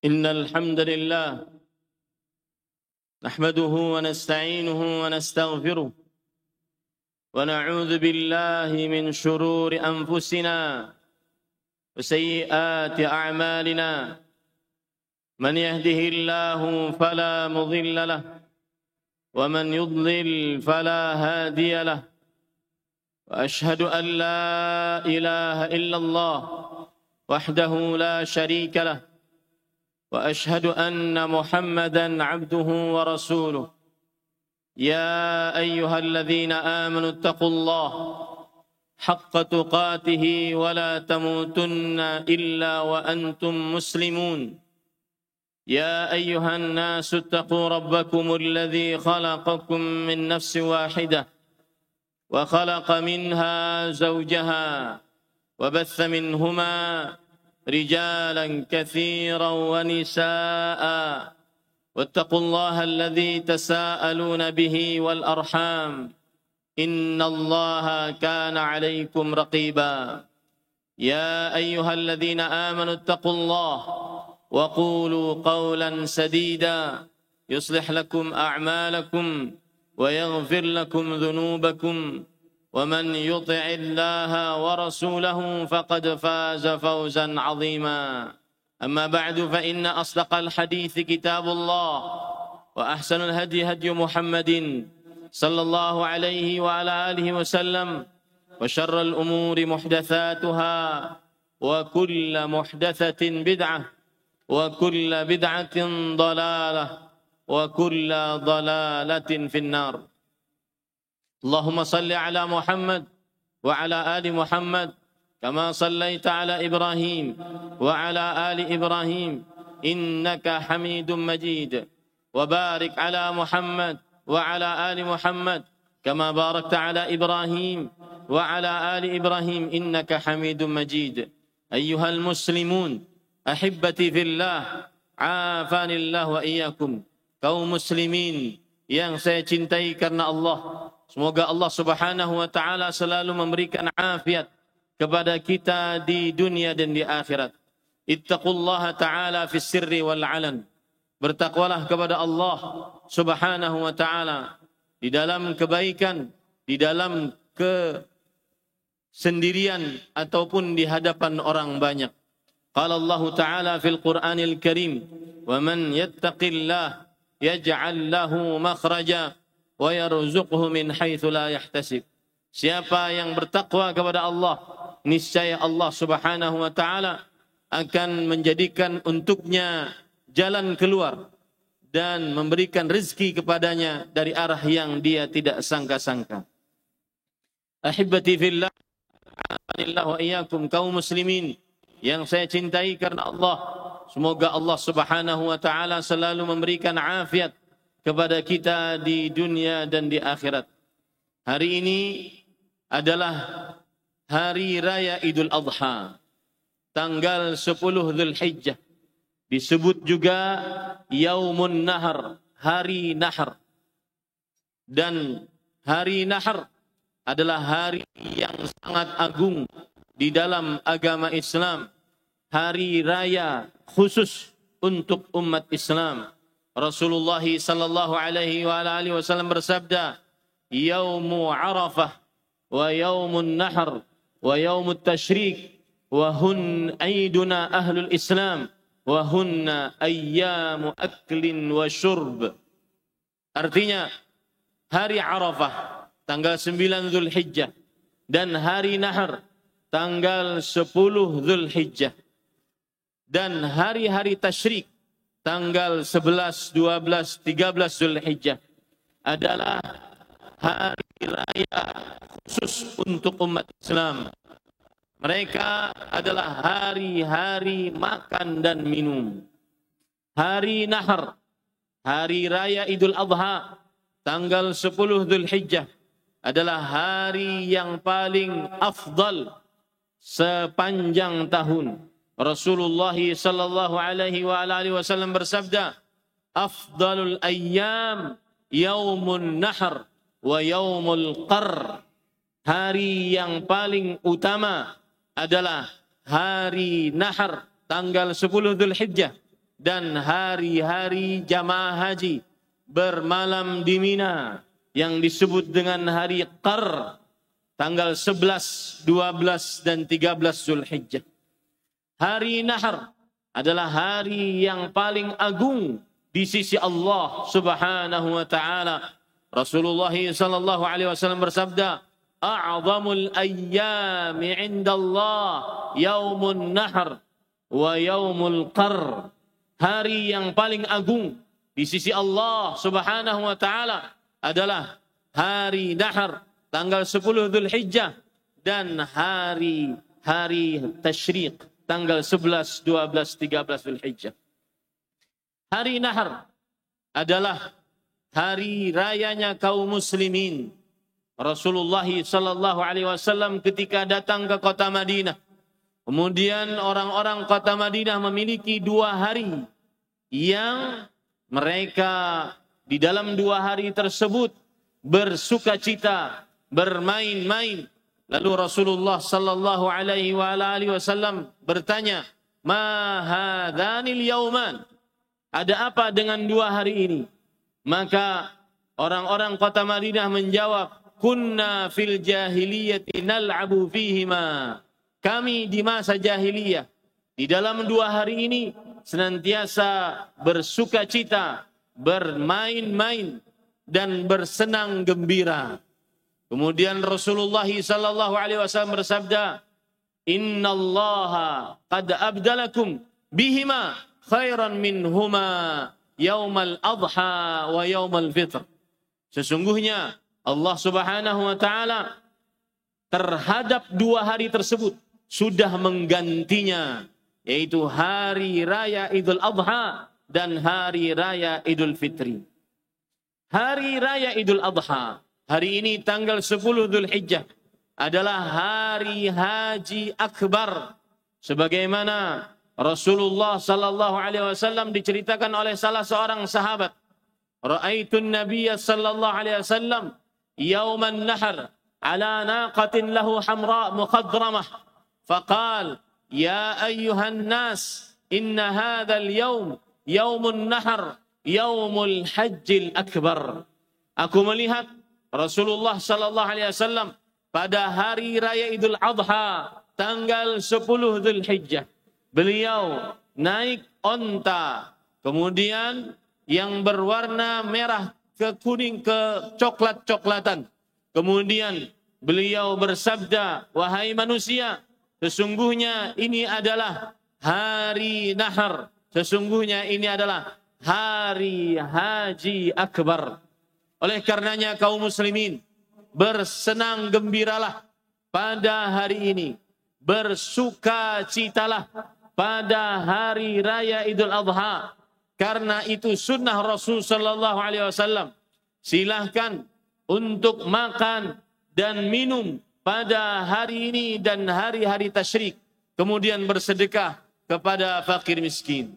إن الحمد لله نحمده ونستعينه ونستغفره ونعوذ بالله من شرور أنفسنا وسيئات أعمالنا من يهده الله فلا مضل له ومن يضلل فلا هادي له وأشهد أن لا إله إلا الله وحده لا شريك له وأشهد أن محمدًا عبده ورسوله يا أيها الذين آمنوا اتقوا الله حق تقاته ولا تموتن إلا وأنتم مسلمون يا أيها الناس اتقوا ربكم الذي خلقكم من نفس واحدة وخلق منها زوجها وبث منهما رجالا كثيرا ونساء واتقوا الله الذي تساءلون به والأرحام إن الله كان عليكم رقيبا يا أيها الذين آمنوا اتقوا الله وقولوا قولا سديدا يصلح لكم أعمالكم ويغفر لكم ذنوبكم ومن يطع الله ورسوله فقد فاز فوزا عظيما أما بعد فإن أصدق الحديث كتاب الله وأحسن الهدي هدي محمد صلى الله عليه وعلى آله وسلم وشر الأمور محدثاتها وكل محدثة بدعة وكل بدعة ضلالة وكل ضلالة في النار اللهم صل على محمد وعلى آل محمد كما صليت على إبراهيم وعلى آل إبراهيم إنك حميد مجيد وبارك على محمد وعلى آل محمد كما باركت على إبراهيم وعلى آل إبراهيم إنك حميد مجيد أيها المسلمون أحبتي في الله عافاني الله وإياكم kaum muslimin yang saya cintai karena Allah. Semoga Allah Subhanahu wa taala selalu memberikan afiat kepada kita di dunia dan di akhirat. Ittaqullaha ta'ala fis sirri wal 'alan. Bertakwalah kepada Allah Subhanahu wa taala di dalam kebaikan, di dalam kesendirian ataupun di hadapan orang banyak. Qala Allah Ta'ala fil Qur'anil Karim, "Wa man yattaqillah yaj'al lahu makhraja wa yarzuqhu min haitsu la yahtasib." Siapa yang bertakwa kepada Allah, niscaya Allah Subhanahu wa taala akan menjadikan untuknya jalan keluar dan memberikan rezeki kepadanya dari arah yang dia tidak sangka-sangka. Ahibati fillah, a'anillahu wa iyyakum kaum muslimin yang saya cintai karena Allah. Semoga Allah Subhanahu wa taala selalu memberikan afiat kepada kita di dunia dan di akhirat. Hari ini adalah hari raya Idul Adha, tanggal 10 Dzulhijjah. Disebut juga Yaumun Nahar, hari Nahar. Dan hari Nahar adalah hari yang sangat agung di dalam agama Islam. Hari raya khusus untuk umat Islam. Rasulullah sallallahu alaihi wa alihi wasallam bersabda, "Yaumu Arafah wa yaumun nahr wa yaumut tasyrik wa hun aiduna ahlul Islam wa hunna ayyamu aklin wa syurb." Artinya hari Arafah tanggal 9 Dzulhijjah dan hari Nahr tanggal 10 Dzulhijjah dan hari-hari tasyrik tanggal 11, 12, 13 Dzulhijjah adalah hari raya khusus untuk umat Islam. Mereka adalah hari-hari makan dan minum. Hari Nahr, hari raya Idul Adha, tanggal 10 Dzulhijjah adalah hari yang paling afdal sepanjang tahun. Rasulullah sallallahu alaihi wa alihi wasallam bersabda, "Afdalul ayyam yaumun nahr wa yaumul qar." Hari yang paling utama adalah hari Nahr tanggal 10 Dzulhijjah dan hari-hari jamaah haji bermalam di Mina yang disebut dengan hari Qar, tanggal 11, 12 dan 13 Zulhijjah. Hari Nahar adalah hari yang paling agung di sisi Allah Subhanahu wa taala. Rasulullah sallallahu alaihi wasallam bersabda, "A'zamul ayyami 'indallah yaumun nahr wa yaumul qar." Hari yang paling agung di sisi Allah Subhanahu wa taala adalah hari Nahar, tanggal 10 Dzulhijjah, dan hari Tasyriq, tanggal 11, 12, 13 Dzulhijjah. Hari Nahar adalah hari rayanya kaum muslimin. Rasulullah sallallahu alaihi wasallam ketika datang ke kota Madinah, kemudian orang-orang kota Madinah memiliki 2 hari yang mereka di dalam 2 hari tersebut bersukacita, bermain-main. Lalu Rasulullah sallallahu alaihi wasallam bertanya, "Ma hadhanil yauman?" Ada apa dengan 2 hari ini? Maka orang-orang kota Madinah menjawab, "Kunna fil jahiliyati nal'abu fihima." Kami di masa jahiliyah, di dalam 2 hari ini senantiasa bersukacita, bermain-main dan bersenang gembira. Kemudian Rasulullah sallallahu alaihi wasallam bersabda, "Innallaha qad abdalakum bihima khairan minhuma yaumal adha wa yaumal fitr." Sesungguhnya Allah Subhanahu wa taala terhadap 2 hari tersebut sudah menggantinya, yaitu hari raya Idul Adha dan hari raya Idul Fitri. Hari raya Idul Adha, hari ini tanggal 10 Dzulhijjah, adalah hari haji akbar. Sebagaimana Rasulullah sallallahu alaihi wasallam diceritakan oleh salah seorang sahabat, "Ra'aitun Nabiyya sallallahu alaihi wasallam yauman nahar ala naqatin lahu hamra mukhadramah. فقال يا أيها الناس إن هذا اليوم يوم النحر يوم الحج الأكبر." Aku melihat Rasulullah sallallahu alaihi wasallam pada hari raya Idul Adha tanggal 10 Dzulhijjah. Beliau naik onta, kemudian yang berwarna merah ke kuning ke coklat-coklatan. Kemudian beliau bersabda, "Wahai manusia, sesungguhnya ini adalah hari Nahar. Sesungguhnya ini adalah hari haji akbar." Oleh karenanya kaum muslimin, bersenang gembiralah pada hari ini. Bersukacitalah pada hari raya Idul Adha. Karena itu sunnah Rasul sallallahu alaihi wasallam. Silahkan untuk makan dan minum pada hari ini dan hari-hari tasyrik, kemudian bersedekah kepada fakir miskin.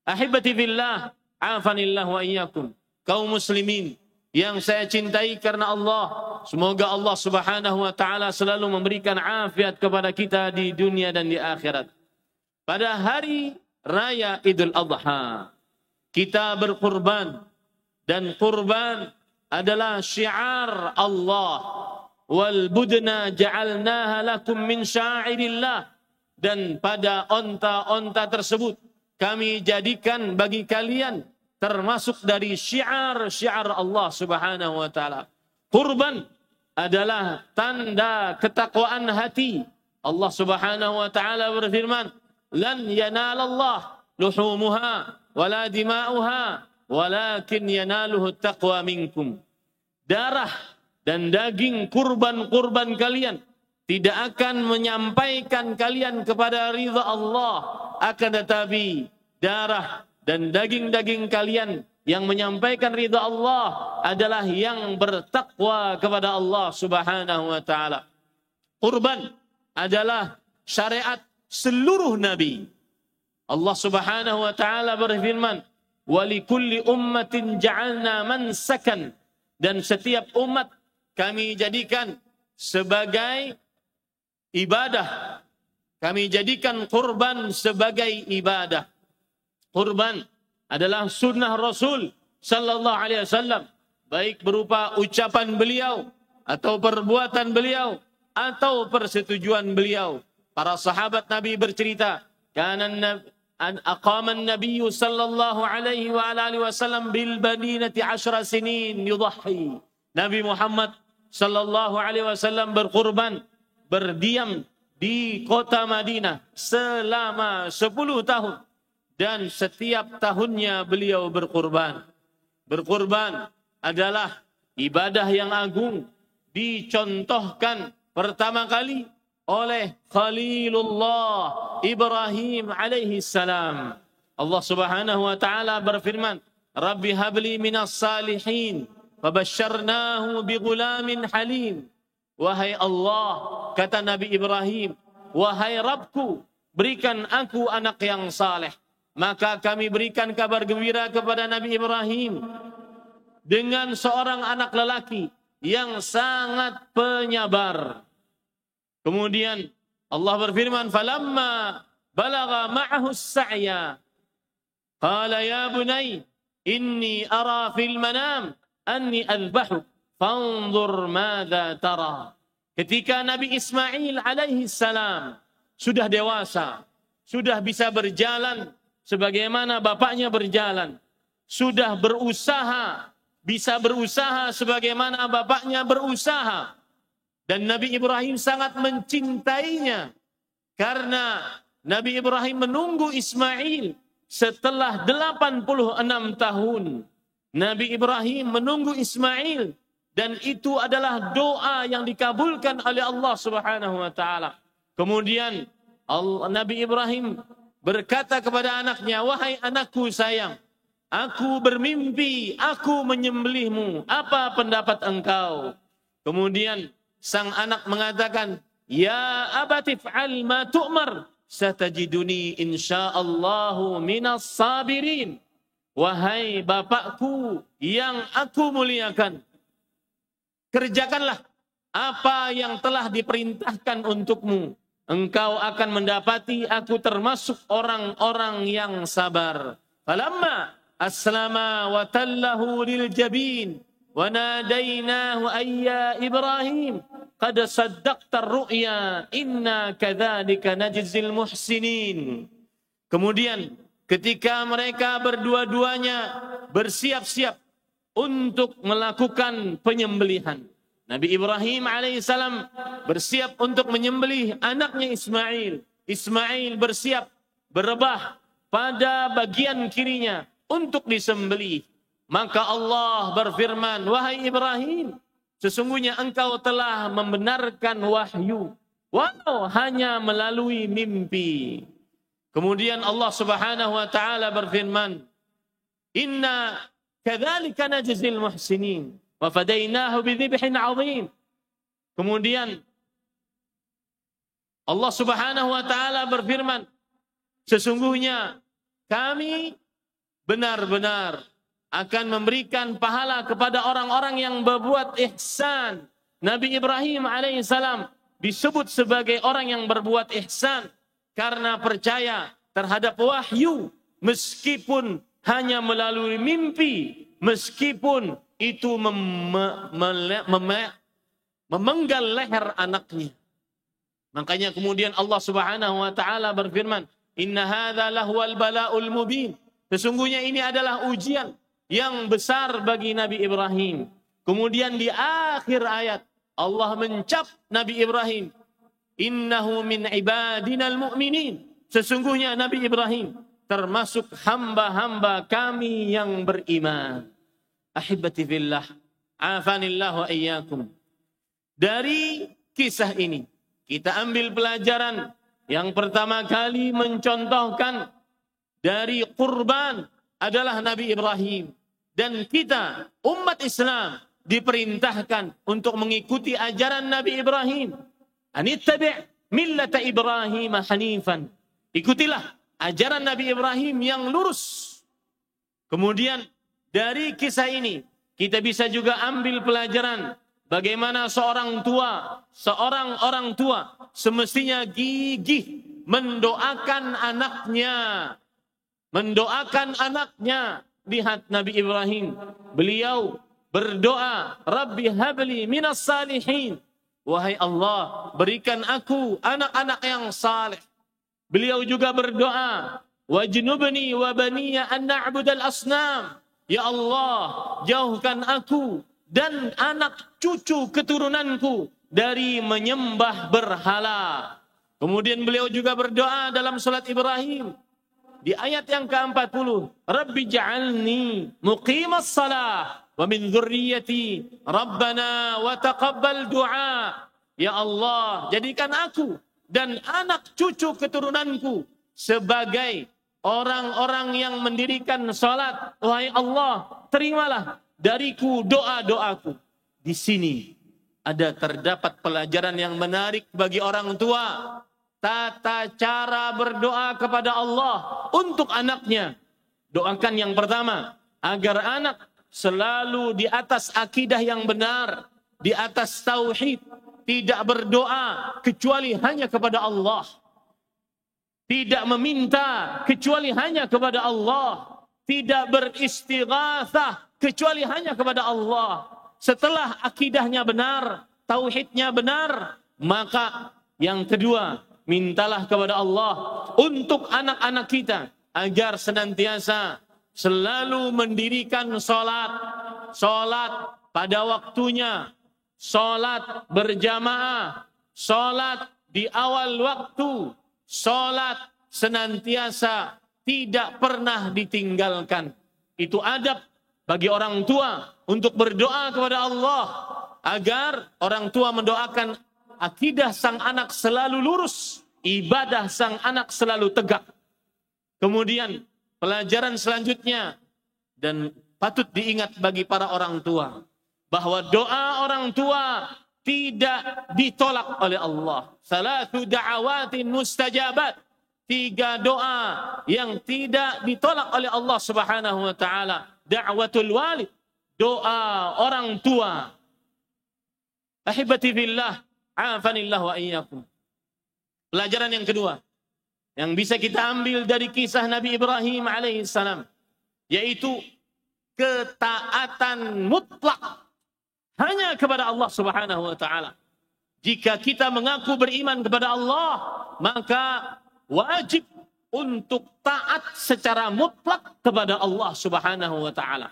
Ahibati fillah, afanillah wa iyyakum. Kaum muslimin yang saya cintai karena Allah, semoga Allah Subhanahu wa taala selalu memberikan afiat kepada kita di dunia dan di akhirat. Pada hari raya Idul Adha, kita berkurban, dan kurban adalah syiar Allah. Wal budna ja'alnaha lakum min syairillah. Dan pada onta-onta tersebut kami jadikan bagi kalian termasuk dari syiar-syiar Allah Subhanahu wa taala. Kurban adalah tanda ketakwaan hati. Allah Subhanahu wa taala berfirman, "Lan yanalallah luhumuha wala dima'uha walakin yanaluhu taqwa minkum." Darah dan daging kurban-kurban kalian tidak akan menyampaikan kalian kepada ridha Allah, akan tetapi darah dan daging-daging kalian yang menyampaikan ridha Allah adalah yang bertakwa kepada Allah Subhanahu wa taala. Kurban adalah syariat seluruh nabi. Allah Subhanahu wa taala berfirman, "Wa likulli ummatin ja'alna mansakan." Dan setiap umat kami jadikan sebagai ibadah. Kami jadikan kurban sebagai ibadah. Kurban adalah sunnah Rasul sallallahu alaihi wasallam, baik berupa ucapan beliau atau perbuatan beliau atau persetujuan beliau. Para sahabat Nabi bercerita, aqama an-nabiy sallallahu alaihi wa alihi wasallam bil Madinati 10 sinin yudhi. Nabi Muhammad sallallahu alaihi wasallam berkurban, berdiam di kota Madinah selama 10 tahun dan setiap tahunnya beliau berkurban. Berkurban adalah ibadah yang agung, dicontohkan pertama kali oleh Khalilullah Ibrahim alaihi salam. Allah Subhanahu wa taala berfirman, "Rabbi habli minas salihin, fabasyarnahu bighulamin halim." Wahai Allah, kata Nabi Ibrahim, wahai Rabbku, berikan aku anak yang saleh. Maka kami berikan kabar gembira kepada Nabi Ibrahim dengan seorang anak lelaki yang sangat penyabar. Kemudian Allah berfirman, "Falamma balagha ma'ahu as-sa'ya, qala ya bunay, inni ara fil manam anni adhbahu, fanzur madza tara." Ketika Nabi Ismail alaihi salam sudah dewasa, sudah bisa berjalan sebagaimana bapaknya berjalan, sudah berusaha, bisa berusaha sebagaimana bapaknya berusaha. Dan Nabi Ibrahim sangat mencintainya karena Nabi Ibrahim menunggu Ismail setelah 86 tahun. Nabi Ibrahim menunggu Ismail dan itu adalah doa yang dikabulkan oleh Allah Subhanahu wa taala. Kemudian Nabi Ibrahim berkata kepada anaknya, "Wahai anakku sayang, aku bermimpi, aku menyembelihmu. Apa pendapat engkau?" Kemudian sang anak mengatakan, "Ya abati fa'al ma tu'mar, satajiduni insyaallahu minas sabirin." Wahai bapakku yang aku muliakan, kerjakanlah apa yang telah diperintahkan untukmu. Engkau akan mendapati aku termasuk orang-orang yang sabar. Falamma aslama wa tallahu lil jabin wa nadainahu ayya Ibrahim qad saddaqta ar-ru'ya inna kadzalika najzil muhsinin. Kemudian ketika mereka berdua-duanya bersiap-siap untuk melakukan penyembelihan, Nabi Ibrahim alaihissalam bersiap untuk menyembelih anaknya Ismail. Ismail bersiap berebah pada bagian kirinya untuk disembelih. Maka Allah berfirman, "Wahai Ibrahim, sesungguhnya engkau telah membenarkan wahyu, walau hanya melalui mimpi." Kemudian Allah Subhanahu wa taala berfirman, "Inna kadzalika najzil muhsinin wa fadainahu bidzibhin 'adzim." Kemudian Allah Subhanahu wa taala berfirman, sesungguhnya kami benar-benar akan memberikan pahala kepada orang-orang yang berbuat ihsan. Nabi Ibrahim alaihissalam disebut sebagai orang yang berbuat ihsan karena percaya terhadap wahyu meskipun hanya melalui mimpi, meskipun itu memenggal leher anaknya. Makanya kemudian Allah Subhanahu wa taala berfirman, "Inna hadza lahuwal bala'ul mubin." Sesungguhnya ini adalah ujian yang besar bagi Nabi Ibrahim. Kemudian di akhir ayat Allah mencap Nabi Ibrahim, "Innahu min ibadinal mu'minin." Sesungguhnya Nabi Ibrahim termasuk hamba-hamba kami yang beriman. Ahibati fillah, afanillahu wa iyyakum. Dari kisah ini kita ambil pelajaran yang pertama kali mencontohkan dari kurban adalah Nabi Ibrahim. Dan kita, umat Islam, diperintahkan untuk mengikuti ajaran Nabi Ibrahim. Anittabi' millata Ibrahim hanifan. Ikutilah ajaran Nabi Ibrahim yang lurus. Kemudian dari kisah ini kita bisa juga ambil pelajaran bagaimana seorang orang tua semestinya gigih mendoakan anaknya mendoakan anaknya. Lihat Nabi Ibrahim, beliau berdoa, Rabbi habli minas salihin. Wahai Allah, berikan aku anak-anak yang saleh. Beliau juga berdoa, wajnubni wa baniya an na'budal asnam. Ya Allah, jauhkan aku dan anak cucu keturunanku dari menyembah berhala. Kemudian beliau juga berdoa dalam salat Ibrahim di ayat yang ke-40, Rabbi ja'alni muqimas salah wa min dzurriyyati Rabbana wa taqabbal du'a. Ya Allah, jadikan aku dan anak cucu keturunanku sebagai orang-orang yang mendirikan salat. Wahai Allah, terimalah dariku doa-doaku. Di sini terdapat pelajaran yang menarik bagi orang tua. Tata cara berdoa kepada Allah untuk anaknya. Doakan yang pertama, agar anak selalu di atas akidah yang benar, di atas tauhid, tidak berdoa kecuali hanya kepada Allah. Tidak meminta kecuali hanya kepada Allah. Tidak beristighatsah kecuali hanya kepada Allah. Setelah akidahnya benar, tauhidnya benar, maka yang kedua, mintalah kepada Allah untuk anak-anak kita agar senantiasa selalu mendirikan salat pada waktunya, salat berjamaah, salat di awal waktu, salat senantiasa tidak pernah ditinggalkan. Itu adab bagi orang tua untuk berdoa kepada Allah agar orang tua mendoakan akidah sang anak selalu lurus, ibadah sang anak selalu tegak. Kemudian pelajaran selanjutnya dan patut diingat bagi para orang tua, bahwa doa orang tua tidak ditolak oleh Allah. Salatu da'awatin mustajabat. 3 doa yang tidak ditolak oleh Allah Subhanahu wa taala. Da'watul walid, doa orang tua. Ahibati fillah, afanillah wa iyyakum. Pelajaran yang kedua yang bisa kita ambil dari kisah Nabi Ibrahim alaihissalam, yaitu ketaatan mutlak hanya kepada Allah Subhanahu wa taala. Jika kita mengaku beriman kepada Allah, maka wajib untuk taat secara mutlak kepada Allah Subhanahu wa taala.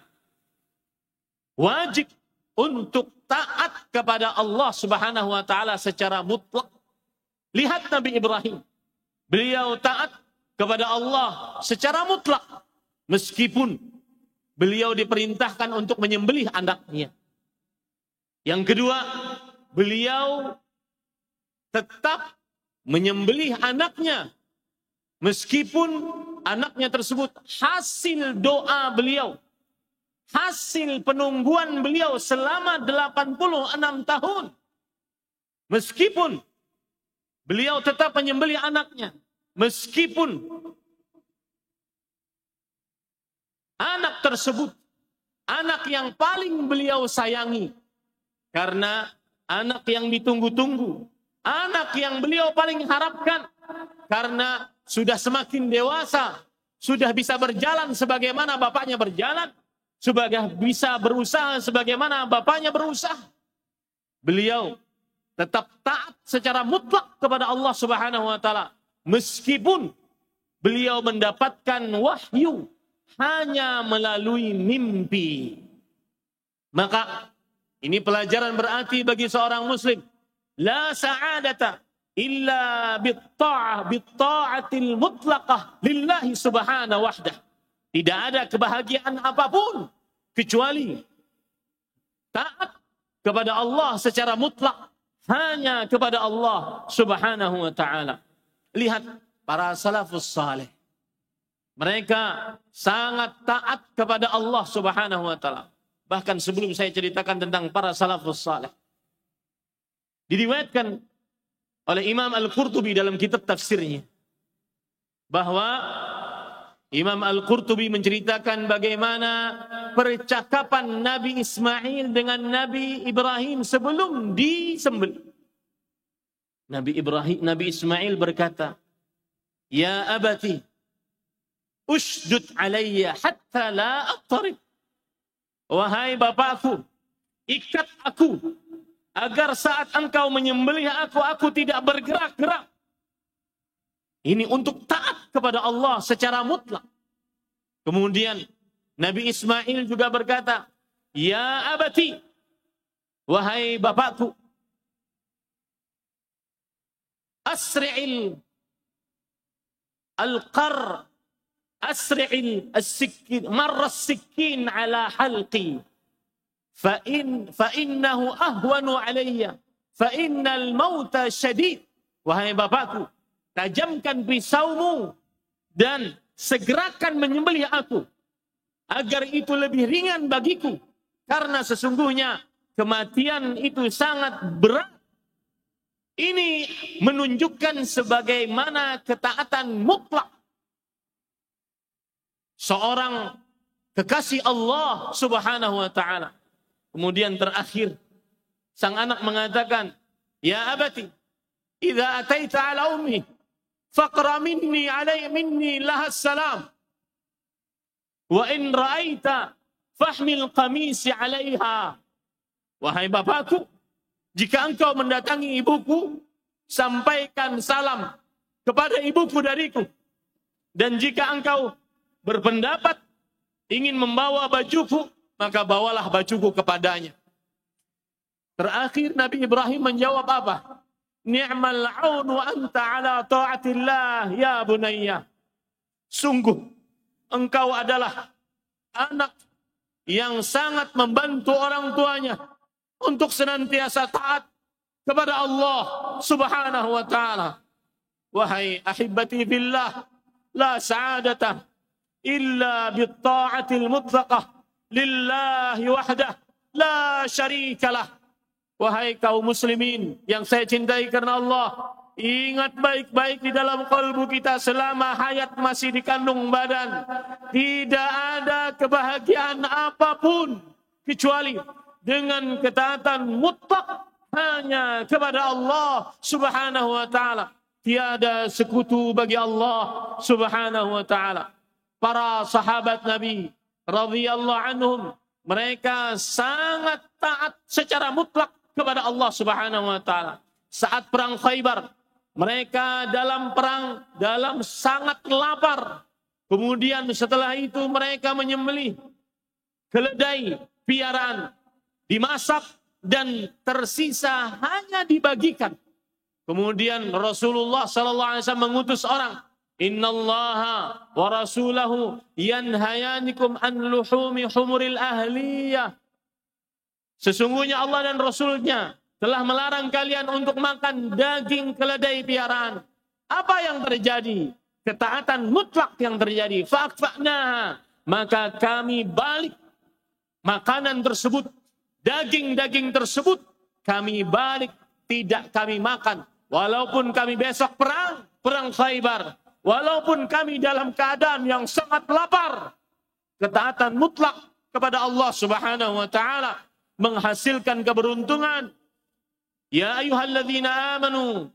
Wajib untuk taat kepada Allah Subhanahu wa taala secara mutlak. Lihat Nabi Ibrahim. Beliau taat kepada Allah secara mutlak meskipun beliau diperintahkan untuk menyembelih anaknya. Yang kedua, beliau tetap menyembelih anaknya meskipun anaknya tersebut hasil doa beliau, hasil penungguan beliau selama 86 tahun. Meskipun beliau tetap menyembelih anaknya, meskipun anak tersebut anak yang paling beliau sayangi, karena anak yang ditunggu-tunggu, anak yang beliau paling harapkan, karena sudah semakin dewasa, sudah bisa berjalan sebagaimana bapaknya berjalan, sudah bisa berusaha sebagaimana bapaknya berusaha. Beliau tetap taat secara mutlak kepada Allah Subhanahu wa taala meskipun beliau mendapatkan wahyu hanya melalui mimpi. Maka ini pelajaran berarti bagi seorang muslim. La sa'adata illa bitta'atil mutlaqah lillahi subhanahu wahdah. Tidak ada kebahagiaan apapun kecuali taat kepada Allah secara mutlak hanya kepada Allah Subhanahu wa taala. Lihat para salafus saleh. Mereka sangat taat kepada Allah Subhanahu wa taala. Bahkan sebelum saya ceritakan tentang para salafus saleh, diriwayatkan oleh Imam Al-Qurtubi dalam kitab tafsirnya bahwa Imam Al-Qurtubi menceritakan bagaimana percakapan Nabi Ismail dengan Nabi Ibrahim sebelum disembelih. Nabi Ismail berkata, "Ya abati, ushdud alayya hatta la attarib. Wahai bapakku, ikat aku agar saat engkau menyembelih aku tidak bergerak-gerak. Ini untuk taat kepada Allah secara mutlak. Kemudian Nabi Ismail juga berkata, ya abati, wahai bapakku, asri'il al-qar, asri'il as-sikkin, marra as-sikkin ala halqi, fa'innahu ahwanu alayya, fa'innal mauta syadid. Wahai bapakku, tajamkan pisaumu dan segerakan menyembelih aku, agar itu lebih ringan bagiku, karena sesungguhnya kematian itu sangat berat. Ini menunjukkan sebagaimana ketaatan mutlak seorang kekasih Allah Subhanahu wa ta'ala. Kemudian terakhir, sang anak mengatakan, ya abati, idza ataita ala ummi faqra minni laha salam, wa in ra'aita fahmil qamisi 'alaiha. Wahai bapakku, jika engkau mendatangi ibuku, sampaikan salam kepada ibuku dariku. Dan jika engkau berpendapat ingin membawa bajuku, maka bawalah bajuku kepadanya. Terakhir Nabi Ibrahim menjawab apa? Ni'mal 'aunu anta 'ala ta'atillah ya bunayya. Sungguh engkau adalah anak yang sangat membantu orang tuanya untuk senantiasa taat kepada Allah Subhanahu wa ta'ala. Wahai ahibati billah, la sa'adata illa bitta'atil mutlaqah lillahi wahdah la syarikalah. Wahai kaum muslimin yang saya cintai karena Allah, ingat baik-baik di dalam kalbu kita selama hayat masih dikandung badan, tidak ada kebahagiaan apapun kecuali dengan ketaatan mutlak hanya kepada Allah Subhanahu wa ta'ala. Tiada sekutu bagi Allah Subhanahu wa ta'ala. Para sahabat Nabi radhiyallahu anhum, mereka sangat taat secara mutlak kepada Allah Subhanahu wa ta'ala. Saat perang Khaybar, mereka dalam perang dalam sangat lapar. Kemudian setelah itu mereka menyembelih keledai piaraan, dimasak dan tersisa hanya dibagikan. Kemudian Rasulullah SAW mengutus orang, innallaha wa rasulahu yanhayanikum an luhumi humuril ahliyah. Sesungguhnya Allah dan Rasulnya telah melarang kalian untuk makan daging keledai piaraan. Apa yang terjadi? Ketaatan mutlak yang terjadi. Fa'akfa'naha, maka kami balik makanan tersebut, daging-daging tersebut, kami balik, tidak kami makan. Walaupun kami besok perang Khaybar, walaupun kami dalam keadaan yang sangat lapar, ketaatan mutlak kepada Allah Subhanahu wa ta'ala menghasilkan keberuntungan. Ya ayyuhalladzina amanu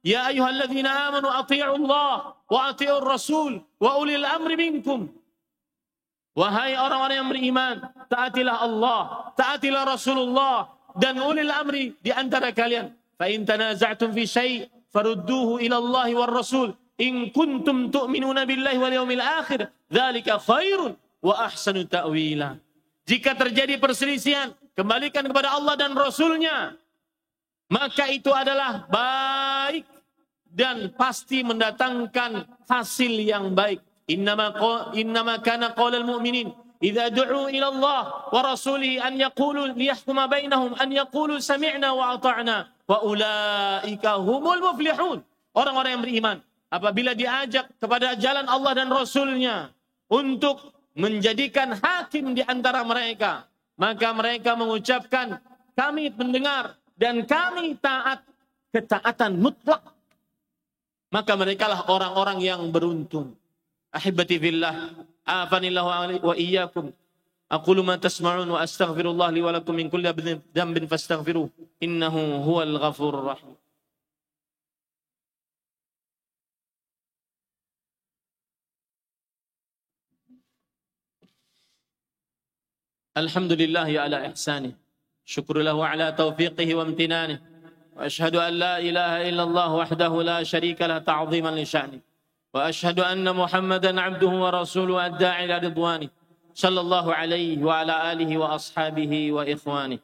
ya ayyuhalladzina amanu atii'u Allah wa atii'ur rasul wa ulil amri minkum. Wahai orang-orang yang beriman, taatilah Allah, taatilah Rasulullah dan ulil amri di antara kalian. Fa in tanaza'tum fi syai' farudduhu ila Allah war rasul in kuntum tu'minuna billahi wal yawmil akhir. Dzalika khairun wa ahsanu ta'wila. Jika terjadi perselisihan, kembalikan kepada Allah dan Rasulnya, maka itu adalah baik dan pasti mendatangkan hasil yang baik. Innama kana qaulal mu'minin idza du'u ila Allah wa rasulihi an yaqulu liyahkuma bainahum an yaqulu sami'na wa ata'na wa ulaika humul muflihun. Orang-orang yang beriman apabila diajak kepada jalan Allah dan Rasulnya untuk menjadikan hakim di antara mereka, maka mereka mengucapkan kami mendengar dan kami taat, ketaatan mutlak, maka merekalah orang-orang yang beruntung. Ahibati fillah, afanillahu wa iyyakum. Aqulu ma tasma'un wa astaghfirullah li wa lakum min kulli dhanbin fastaghfiruh innahu huwal ghafurur rahim. Alhamdulillahi ala ihsanih. Syukur lahu ala taufiqihi wa amtinanih. Wa ashhadu an la ilaha illallah wahdahu la syarika lah ta'ziman li sya'nih. Wa ashhadu anna Muhammadan abduhu wa rasuluhu ad-da'i ila ridwanih. Sallallahu alaihi wa ala alihi wa ashabihi wa ikhwanih.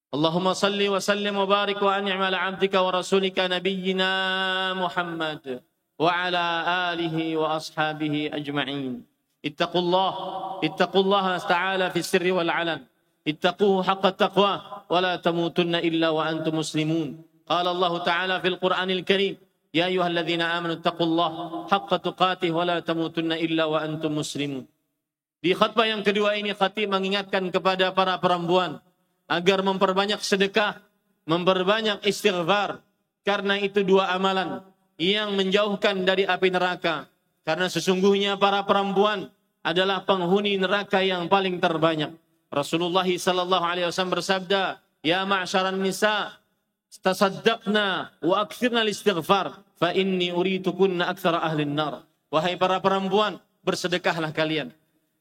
Allahumma salli wa sallim wa barik wa an'im ala abdika wa rasulika nabiyyina Muhammad wa ala alihi wa ashabihi ajma'in. Ittaqullaha ta'ala fi sirri wal alan. Ittaquhu haqqa taqwa wa la tamutunna illa wa antum muslimun. Qala Allah ta'ala fil Qur'anil Karim, ya ayyuhalladzina amanu ittaqullaha haqqa tuqatih wa la tamutunna illa wa antum muslimun. Di khutbah yang kedua ini khatib mengingatkan kepada para perempuan agar memperbanyak sedekah, memperbanyak istighfar, karena itu dua amalan yang menjauhkan dari api neraka. Karena sesungguhnya para perempuan adalah penghuni neraka yang paling terbanyak. Rasulullah sallallahu alaihi wasallam bersabda, "Ya ma'syaran nisa, tasaddaqna wa aktsirna al-istighfar, fa inni uritukunna aktsara ahli an-nar." Wahai para perempuan, bersedekahlah kalian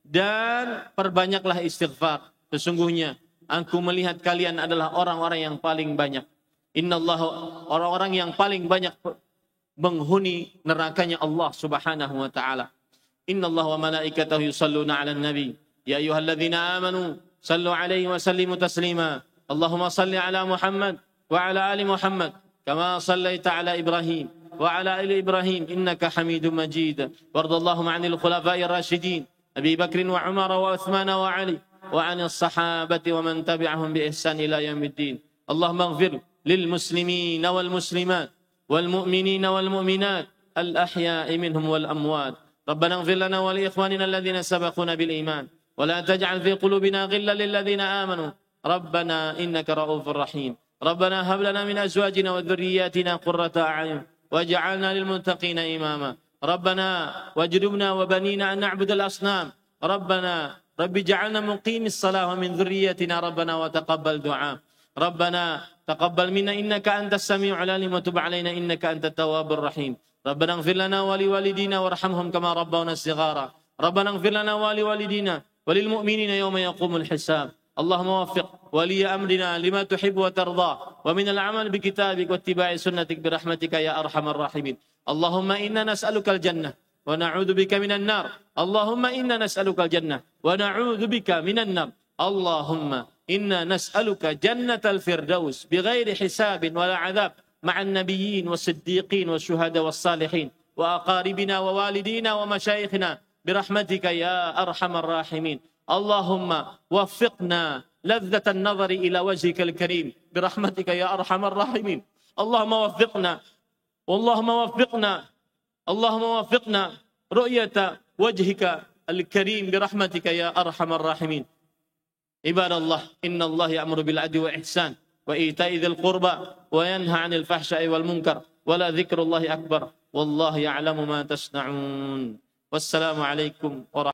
dan perbanyaklah istighfar. Sesungguhnya aku melihat kalian adalah orang-orang yang paling banyak. Innallaha, orang-orang yang paling banyak menghuni nerakanya Allah Subhanahu wa taala. Innallaha wa malaikatahu yusalluna 'alan nabi. Ya ayyuhalladzina amanu sallu 'alaihi wa sallimu taslima. Allahumma salli 'ala Muhammad wa 'ala ali Muhammad kama sallaita 'ala Ibrahim wa 'ala ali Ibrahim innaka Hamidum Majid. Wardallahum 'anil khulafa'ir rasyidin Abi Bakr wa Umar wa Utsman wa Ali wa 'anil sahabati wa man tabi'ahum bi ihsan ila yaumiddin. Allahumma ighfir lil muslimin wal muslimat والمؤمنين والمؤمنات الأحياء منهم والأموات. ربنا اغفر لنا ولإخواننا الذين سبقونا بالإيمان ولا تجعل في قلوبنا غلا للذين آمنوا ربنا إنك رؤوف رحيم. ربنا هب لنا من أزواجنا وذرياتنا قرة أعين واجعلنا للمتقين إماما. ربنا واجنبنا وبنينا أن نعبد الأصنام. رب اجعلنا مقيم الصلاة ومن ذريتنا ربنا وتقبل دعاء. ربنا تقبل منا إنك أنت السميع العليم وتب علينا إنك أنت التواب الرحيم. ربنا اغفر لنا ولوالدينا وارحمهم كما ربونا صغارا. ربنا اغفر لنا ولوالدينا وللمؤمنين يوم يقوم الحساب. اللهم وفق ولي أمرنا لما تحب وترضى ومن العمل بكتابك واتباع سنتك برحمتك يا أرحم الراحمين. اللهم إنا نسألك الجنة ونعوذ بك من النار. اللهم إنا نسألك الجنة ونعوذ بك من النار. اللهم إنا نسألك جنة الفردوس بغير حساب ولا عذاب مع النبيين والصديقين والشهداء والصالحين وأقاربنا ووالدينا ومشايخنا برحمتك يا أرحم الراحمين. اللهم وفقنا لذة النظر إلى وجهك الكريم برحمتك يا أرحم الراحمين. اللهم وفقنا رؤية وجهك الكريم برحمتك يا أرحم الراحمين. عباد الله إن الله يأمر بالعدل والإحسان وإيتاء ذي القربى وينهى عن الفحشاء والمنكر ولذكر الله أكبر والله يعلم ما تصنعون. والسلام عليكم ورحمة الله.